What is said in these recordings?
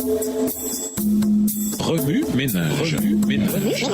Remue ménage. Remue ménage.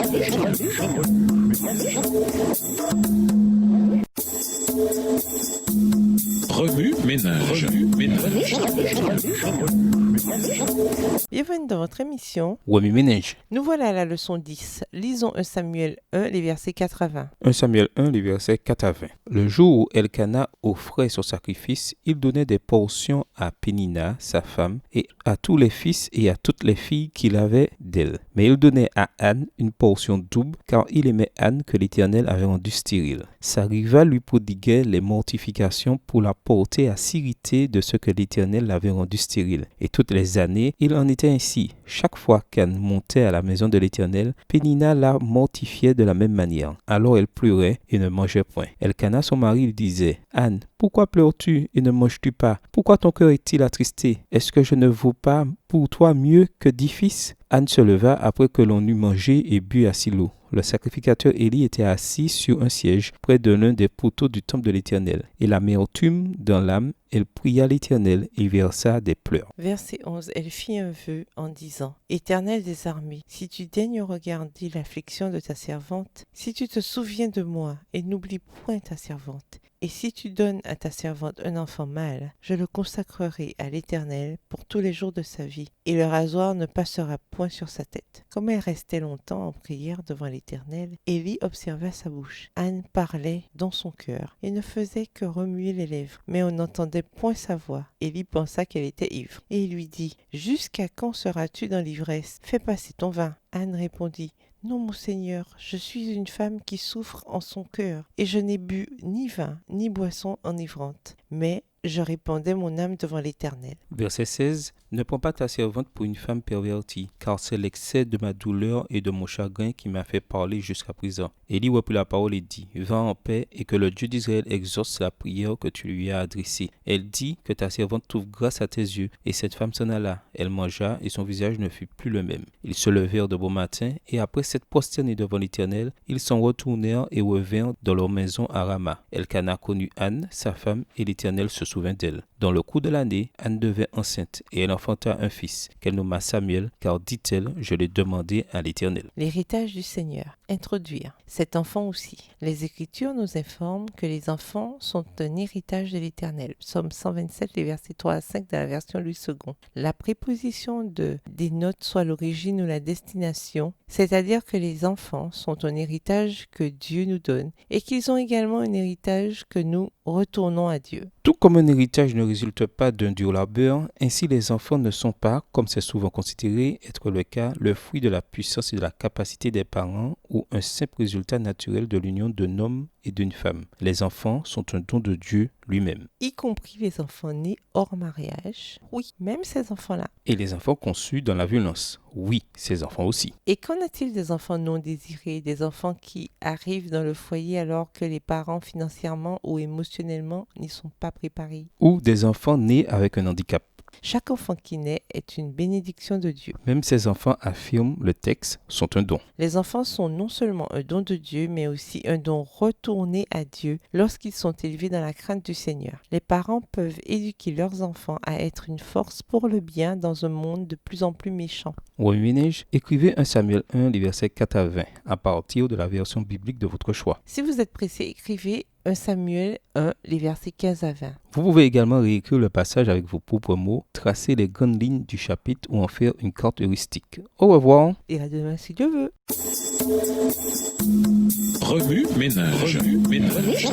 Bienvenue dans votre émission. Remue ménage. Nous voilà à la leçon 10. Lisons 1 Samuel 1, les versets 4 à 20. 1 Samuel 1, les versets 4 à 20. Le jour où Elkana offrait son sacrifice, il donnait des portions à Pénina, sa femme, et à tous les fils et à toutes les filles qu'il avait d'elle. Mais il donnait à Anne une portion double, car il aimait Anne que l'Éternel avait rendue stérile. Sa rivale lui prodiguait les mortifications pour la porter à s'irriter de ce que l'Éternel l'avait rendue stérile. Et toutes les années, il en était ainsi. Chaque fois qu'Anne montait à la maison de l'Éternel, Pénina la mortifiait de la même manière. Alors elle pleurait et ne mangeait point. Elkana, son mari, lui disait: Anne, pourquoi pleures-tu et ne manges-tu pas? Pourquoi ton cœur est-il attristé? Est-ce que je ne vaux pas pour toi mieux que 10 fils? Anne se leva après que l'on eut mangé et bu à Silo. Le sacrificateur Élie était assis sur un siège près de l'un des poteaux du temple de l'Éternel. Et l'amertume dans l'âme, elle pria l'Éternel et versa des pleurs. Verset 11. Elle fit un vœu en disant: Éternel des armées, si tu daignes regarder l'affliction de ta servante, si tu te souviens de moi et n'oublie point ta servante, et si tu donnes à ta servante un enfant mâle, je le consacrerai à l'Éternel pour tous les jours de sa vie, et le rasoir ne passera point sur sa tête. Comme elle restait longtemps en prière devant l'Éternel, Élie observa sa bouche. Anne parlait dans son cœur et ne faisait que remuer les lèvres, mais on n'entendait point sa voix. Élie pensa qu'elle était ivre, et il lui dit: Jusqu'à quand seras-tu dans l'ivresse? Fais passer ton vin. Anne répondit: Non, mon Seigneur, je suis une femme qui souffre en son cœur, et je n'ai bu ni vin, ni boisson enivrante, mais je répandais mon âme devant l'Éternel. Verset 16. Ne prends pas ta servante pour une femme pervertie, car c'est l'excès de ma douleur et de mon chagrin qui m'a fait parler jusqu'à présent. Élie reprit la parole et dit: Va en paix, et que le Dieu d'Israël exauce la prière que tu lui as adressée. Elle dit que ta servante trouve grâce à tes yeux. Et cette femme s'en alla. Elle mangea, et son visage ne fut plus le même. Ils se levèrent de bon matin, et après s'être prosternés devant l'Éternel, ils s'en retournèrent et revinrent dans leur maison à Rama. Elkana connut Anne, sa femme, et l'Éternel se souvint d'elle. Dans le cours de l'année, Anne devint enceinte, et elle enfanta un fils, qu'elle nomma Samuel, car, dit-elle, je l'ai demandé à l'Éternel. L'héritage du Seigneur. Introduire. Cet enfant aussi. Les Écritures nous informent que les enfants sont un héritage de l'Éternel. Psaume 127, les versets 3 à 5 de la version Louis II. La préposition de dénote soit l'origine ou la destination, c'est-à-dire que les enfants sont un héritage que Dieu nous donne et qu'ils ont également un héritage que nous retournons à Dieu. Tout comme un héritage ne résulte pas d'un dur labeur, ainsi les enfants ne sont pas, comme c'est souvent considéré être le cas, le fruit de la puissance et de la capacité des parents ou un simple résultat naturel de l'union d'un homme et d'une femme. Les enfants sont un don de Dieu lui-même. Y compris les enfants nés hors mariage. Oui, même ces enfants-là. Et les enfants conçus dans la violence. Oui, ces enfants aussi. Et qu'en a-t-il des enfants non désirés, des enfants qui arrivent dans le foyer alors que les parents financièrement ou émotionnellement n'y sont pas préparés? Ou des enfants nés avec un handicap. Chaque enfant qui naît est une bénédiction de Dieu. Même ces enfants, affirme le texte, sont un don. Les enfants sont non seulement un don de Dieu, mais aussi un don retourné à Dieu lorsqu'ils sont élevés dans la crainte du Seigneur. Les parents peuvent éduquer leurs enfants à être une force pour le bien dans un monde de plus en plus méchant. Remue ménage, écrivez 1 Samuel 1, les versets 4 à 20, à partir de la version biblique de votre choix. Si vous êtes pressé, écrivez 1 Samuel 1, les versets 15 à 20. Vous pouvez également réécrire le passage avec vos propres mots, tracer les grandes lignes du chapitre ou en faire une carte heuristique. Au revoir. Et à demain si Dieu veut. Remue ménage. Remue ménage.